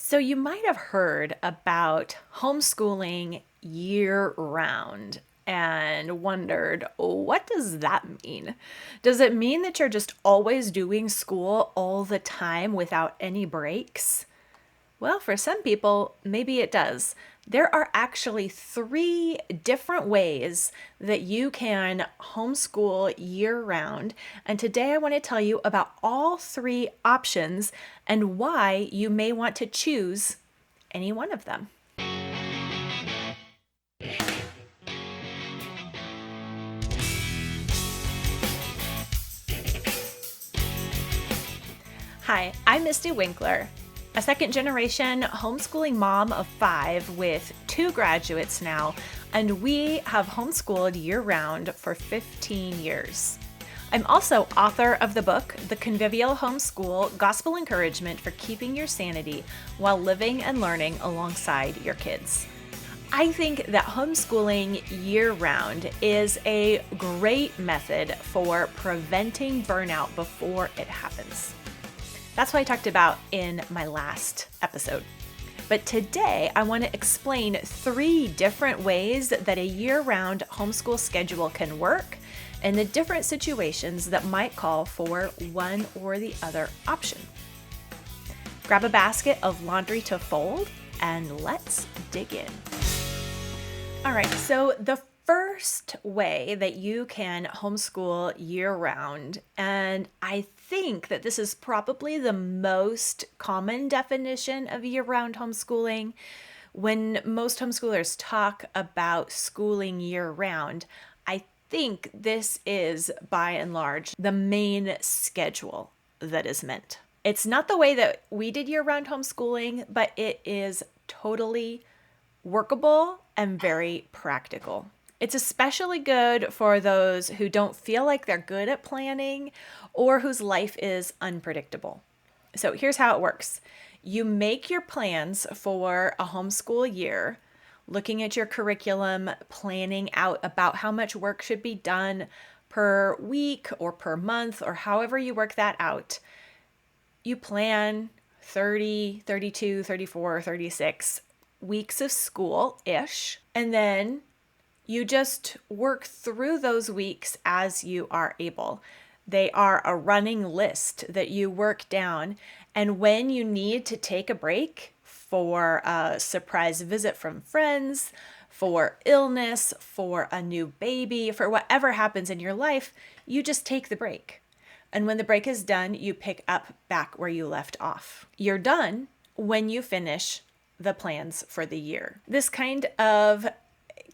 So, you might have heard about homeschooling year round and wondered, what does that mean? Does it mean that you're just always doing school all the time without any breaks? Well, for some people, maybe it does. There are actually three different ways that you can homeschool year round. And today I want to tell you about all three options and why you may want to choose any one of them. Hi, I'm Mystie Winckler, a second generation homeschooling mom of 5 with 2 graduates now, and we have homeschooled year round for 15 years. I'm also author of the book, The Convivial Homeschool: Gospel Encouragement for Keeping Your Sanity While Living and Learning Alongside Your Kids. I think that homeschooling year round is a great method for preventing burnout before it happens. That's what I talked about in my last episode. But today I want to explain 3 different ways that a year-round homeschool schedule can work and the different situations that might call for one or the other option. Grab a basket of laundry to fold and let's dig in. All right, so the first way that you can homeschool year-round, and I think that this is probably the most common definition of year-round homeschooling. When most homeschoolers talk about schooling year-round, I think this is, by and large, the main schedule that is meant. It's not the way that we did year-round homeschooling, but it is totally workable and very practical. It's especially good for those who don't feel like they're good at planning or whose life is unpredictable. So here's how it works. You make your plans for a homeschool year, looking at your curriculum, planning out about how much work should be done per week or per month or however you work that out. You plan 30, 32, 34, 36 weeks of school-ish, and then you just work through those weeks as you are able. They are a running list that you work down, and when you need to take a break for a surprise visit from friends, for illness, for a new baby, for whatever happens in your life, you just take the break. And when the break is done, you pick up back where you left off. You're done when you finish the plans for the year. This kind of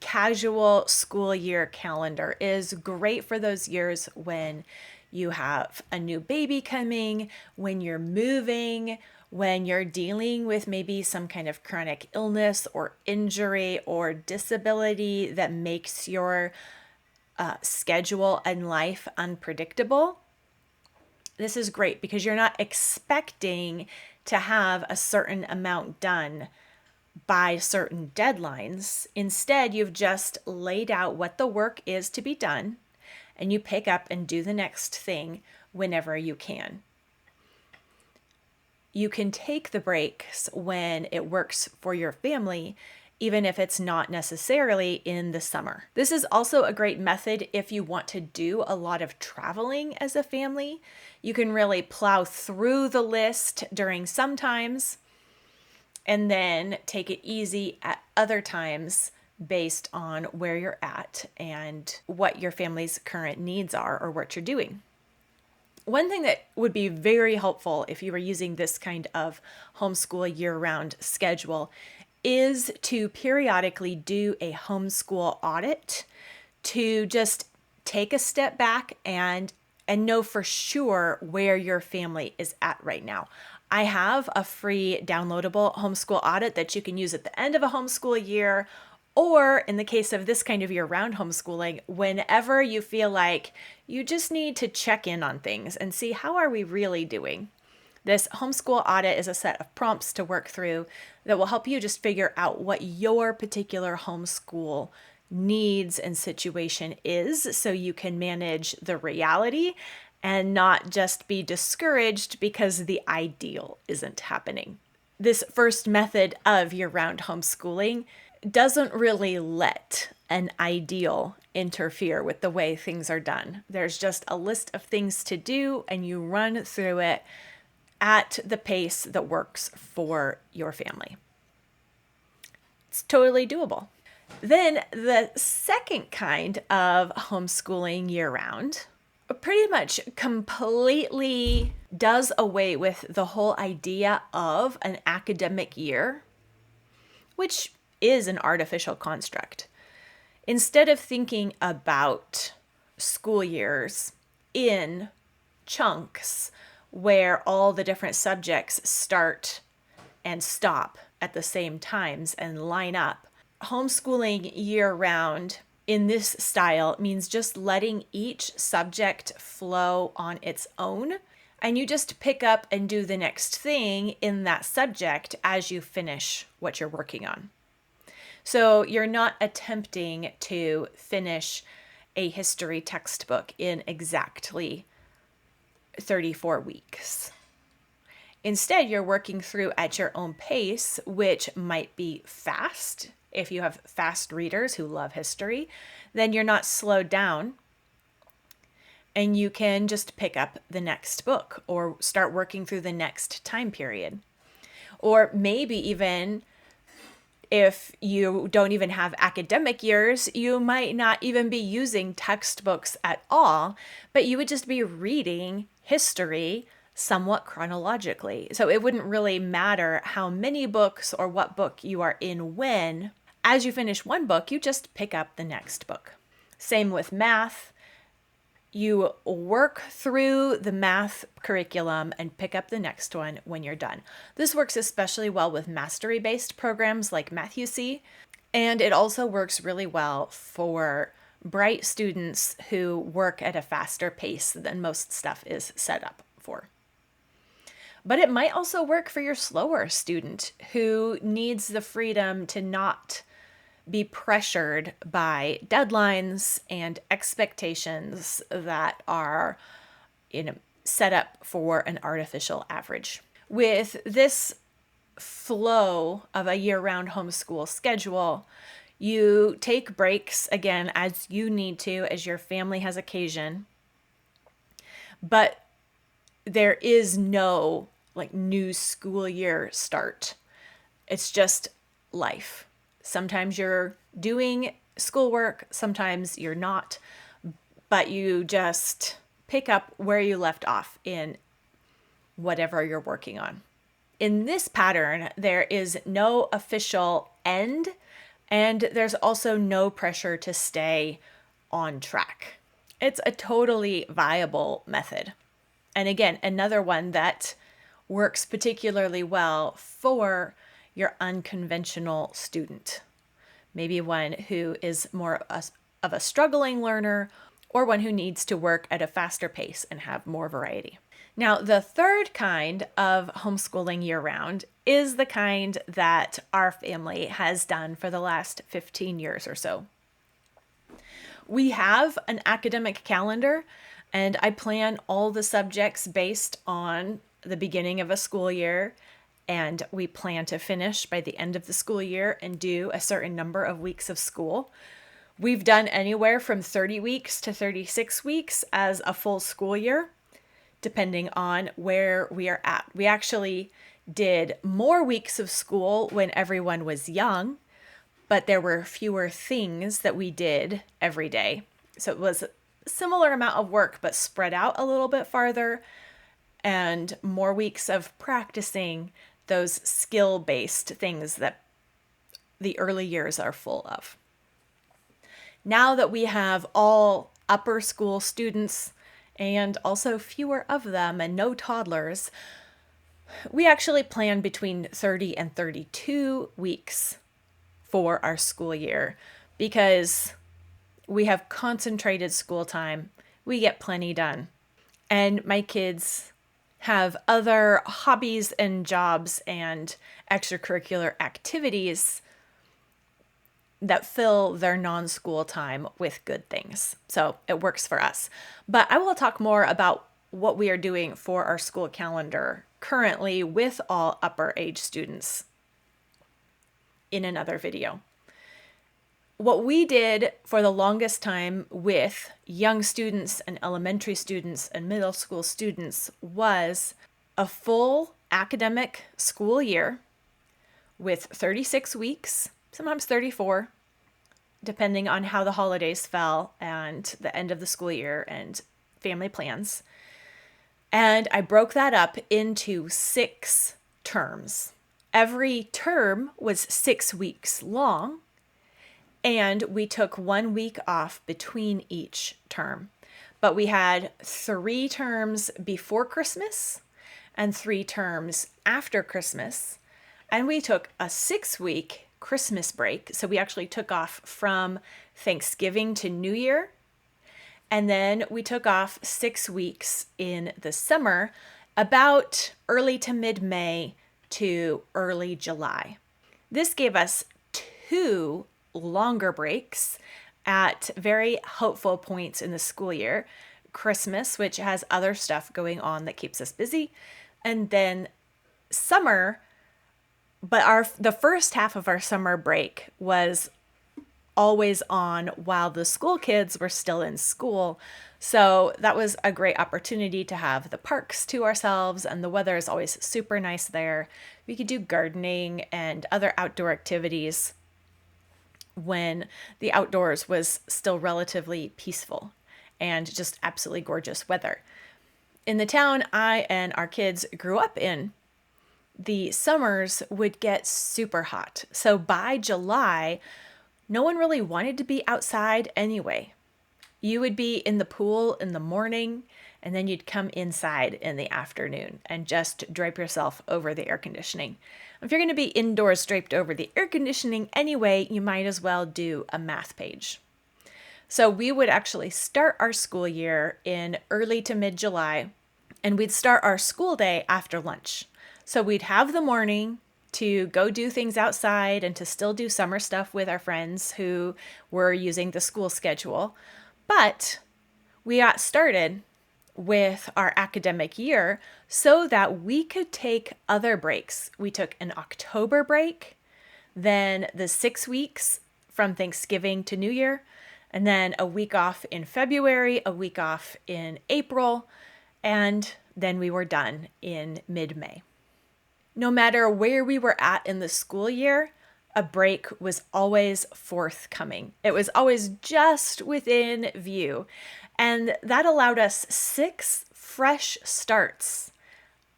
casual school year calendar is great for those years when you have a new baby coming, when you're moving, when you're dealing with maybe some kind of chronic illness or injury or disability that makes your schedule and life unpredictable. This is great because you're not expecting to have a certain amount done by certain deadlines. Instead, you've just laid out what the work is to be done, and you pick up and do the next thing whenever you can. You can take the breaks when it works for your family, even if it's not necessarily in the summer. This is also a great method if you want to do a lot of traveling as a family. You can really plow through the list during some times and then take it easy at other times based on where you're at and what your family's current needs are or what you're doing. One thing that would be very helpful if you were using this kind of homeschool year-round schedule is to periodically do a homeschool audit to just take a step back and know for sure where your family is at right now. I have a free downloadable homeschool audit that you can use at the end of a homeschool year, or in the case of this kind of year-round homeschooling, whenever you feel like you just need to check in on things and see how are we really doing. This homeschool audit is a set of prompts to work through that will help you just figure out what your particular homeschool needs and situation is so you can manage the reality and not just be discouraged because the ideal isn't happening. this first method of year-round homeschooling doesn't really let an ideal interfere with the way things are done. There's just a list of things to do, and you run through it at the pace that works for your family. It's totally doable. Then the second kind of homeschooling year-round pretty much completely does away with the whole idea of an academic year, which is an artificial construct. Instead of thinking about school years in chunks where all the different subjects start and stop at the same times and line up, homeschooling year-round in this style means just letting each subject flow on its own, and you just pick up and do the next thing in that subject as you finish what you're working on. So you're not attempting to finish a history textbook in exactly 34 weeks. Instead, you're working through at your own pace, which might be fast. If you have fast readers who love history, then you're not slowed down, and you can just pick up the next book or start working through the next time period. Or maybe even if you don't even have academic years, you might not even be using textbooks at all, but you would just be reading history somewhat chronologically. So it wouldn't really matter how many books or what book you are in when. As you finish one book, you just pick up the next book. Same with math. You work through the math curriculum and pick up the next one when you're done. This works especially well with mastery-based programs like Mystie, and it also works really well for bright students who work at a faster pace than most stuff is set up for. But it might also work for your slower student who needs the freedom to not be pressured by deadlines and expectations that are, set up for an artificial average. With this flow of a year-round homeschool schedule, you take breaks again as you need to, as your family has occasion, but there is no new school year start. It's just life. Sometimes you're doing schoolwork, sometimes you're not, but you just pick up where you left off in whatever you're working on. In this pattern, there is no official end, and there's also no pressure to stay on track. It's a totally viable method. And again, another one that works particularly well for your unconventional student. Maybe one who is more of a struggling learner, or one who needs to work at a faster pace and have more variety. Now, the third kind of homeschooling year-round is the kind that our family has done for the last 15 years or so. We have an academic calendar, and I plan all the subjects based on the beginning of a school year, and we plan to finish by the end of the school year and do a certain number of weeks of school. We've done anywhere from 30 weeks to 36 weeks as a full school year, depending on where we are at. We actually did more weeks of school when everyone was young, but there were fewer things that we did every day. So it was a similar amount of work, but spread out a little bit farther, and more weeks of practicing those skill-based things that the early years are full of. Now that we have all upper school students and also fewer of them and no toddlers, we actually plan between 30 and 32 weeks for our school year because we have concentrated school time. We get plenty done. And my kids have other hobbies and jobs and extracurricular activities that fill their non-school time with good things. So it works for us. But I will talk more about what we are doing for our school calendar currently with all upper age students in another video. What we did for the longest time with young students and elementary students and middle school students was a full academic school year with 36 weeks, sometimes 34, depending on how the holidays fell and the end of the school year and family plans. And I broke that up into 6 terms. Every term was 6 weeks long, and we took 1 week off between each term. But we had 3 terms before Christmas and 3 terms after Christmas. And we took a 6-week Christmas break. So we actually took off from Thanksgiving to New Year. And then we took off 6 weeks in the summer, about early to mid-May to early July. This gave us 2 longer breaks at very hopeful points in the school year. Christmas, which has other stuff going on that keeps us busy, and then summer. But the first half of our summer break was always on while the school kids were still in school. So that was a great opportunity to have the parks to ourselves, and the weather is always super nice there. We could do gardening and other outdoor activities when the outdoors was still relatively peaceful and just absolutely gorgeous weather. In the town I and our kids grew up in, the summers would get super hot. So by July, no one really wanted to be outside anyway. You would be in the pool in the morning, and then you'd come inside in the afternoon and just drape yourself over the air conditioning. If you're going to be indoors draped over the air conditioning anyway, you might as well do a math page. So we would actually start our school year in early to mid-July, and we'd start our school day after lunch. So we'd have the morning to go do things outside and to still do summer stuff with our friends who were using the school schedule. But we got started with our academic year so that we could take other breaks. We took an October break, then the 6 weeks from Thanksgiving to New Year, and then a week off in February, a week off in April, and then we were done in mid-May. No matter where we were at in the school year, a break was always forthcoming. It was always just within view. And that allowed us 6 fresh starts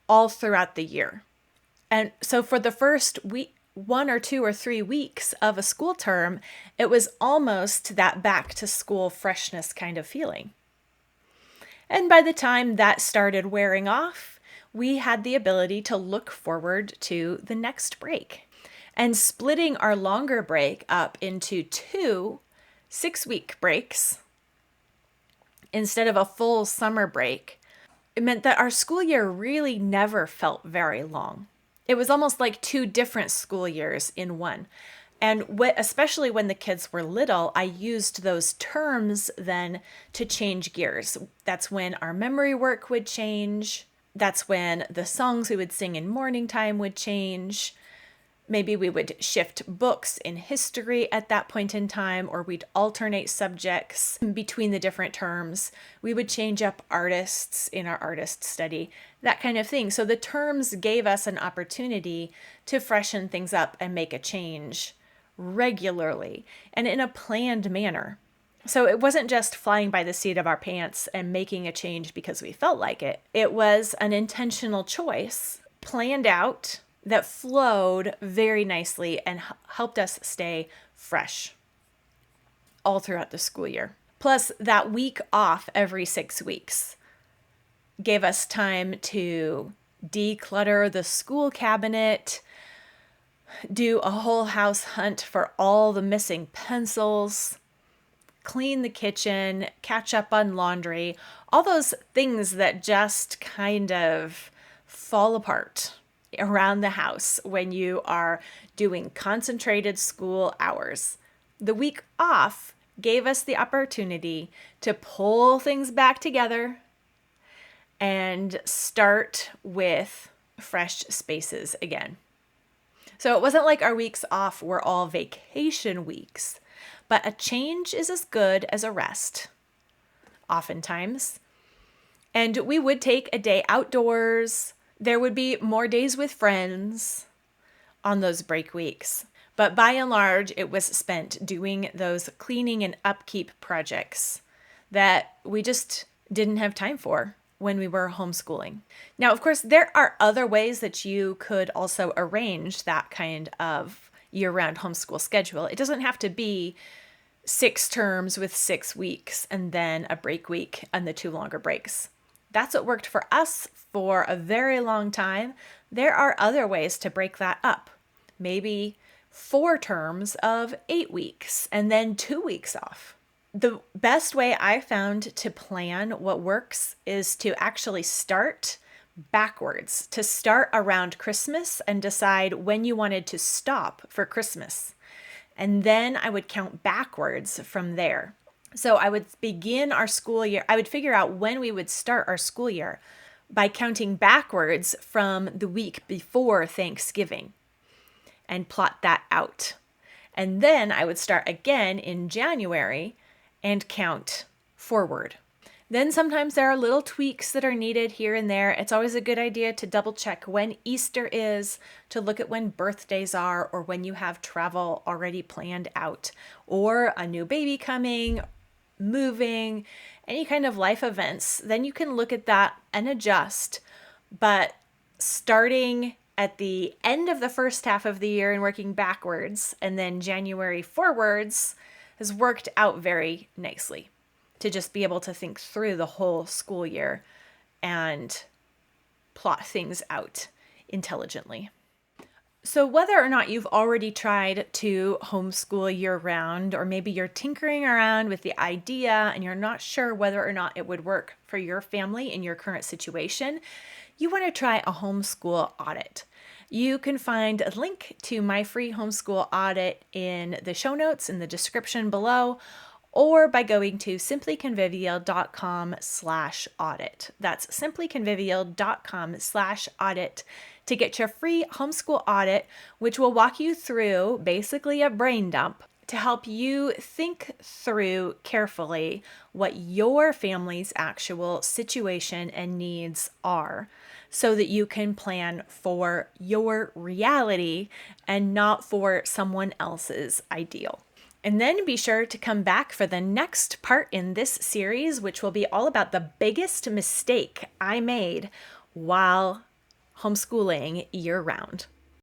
all throughout the year. And so for the first week, 1 or 2 or 3 weeks of a school term, it was almost that back to school freshness kind of feeling. And by the time that started wearing off, we had the ability to look forward to the next break. And splitting our longer break up into 2 6-week breaks instead of a full summer break, it meant that our school year really never felt very long. It was almost like 2 different school years in one. And especially when the kids were little, I used those terms then to change gears. That's when our memory work would change. That's when the songs we would sing in morning time would change. Maybe we would shift books in history at that point in time, or we'd alternate subjects between the different terms. We would change up artists in our artist study, that kind of thing. So the terms gave us an opportunity to freshen things up and make a change regularly and in a planned manner. So it wasn't just flying by the seat of our pants and making a change because we felt like it. It was an intentional choice, planned out, that flowed very nicely and helped us stay fresh all throughout the school year. Plus, that week off every 6 weeks gave us time to declutter the school cabinet, do a whole house hunt for all the missing pencils, clean the kitchen, catch up on laundry, all those things that just kind of fall apart around the house when you are doing concentrated school hours. The week off gave us the opportunity to pull things back together and start with fresh spaces again. So it wasn't like our weeks off were all vacation weeks, but a change is as good as a rest, oftentimes. And we would take a day outdoors. There would be more days with friends on those break weeks. But by and large, it was spent doing those cleaning and upkeep projects that we just didn't have time for when we were homeschooling. Now, of course, there are other ways that you could also arrange that kind of year-round homeschool schedule. It doesn't have to be 6 terms with 6 weeks and then a break week and the 2 longer breaks. That's what worked for us for a very long time. There are other ways to break that up. Maybe 4 terms of 8 weeks and then 2 weeks off. The best way I found to plan what works is to actually start backwards, to start around Christmas and decide when you wanted to stop for Christmas. And then I would count backwards from there. So I would begin our school year. I would figure out when we would start our school year by counting backwards from the week before Thanksgiving and plot that out. And then I would start again in January and count forward. Then sometimes there are little tweaks that are needed here and there. It's always a good idea to double check when Easter is, to look at when birthdays are, or when you have travel already planned out, or a new baby coming, moving, any kind of life events. Then you can look at that and adjust. But starting at the end of the first half of the year and working backwards, and then January forwards, has worked out very nicely to just be able to think through the whole school year and plot things out intelligently. So whether or not you've already tried to homeschool year-round, or maybe you're tinkering around with the idea and you're not sure whether or not it would work for your family in your current situation, you want to try a homeschool audit. You can find a link to my free homeschool audit in the show notes in the description below, or by going to simplyconvivial.com/audit. That's simplyconvivial.com/audit to get your free homeschool audit, which will walk you through basically a brain dump to help you think through carefully what your family's actual situation and needs are, so that you can plan for your reality and not for someone else's ideal. And then be sure to come back for the next part in this series, which will be all about the biggest mistake I made while homeschooling year-round.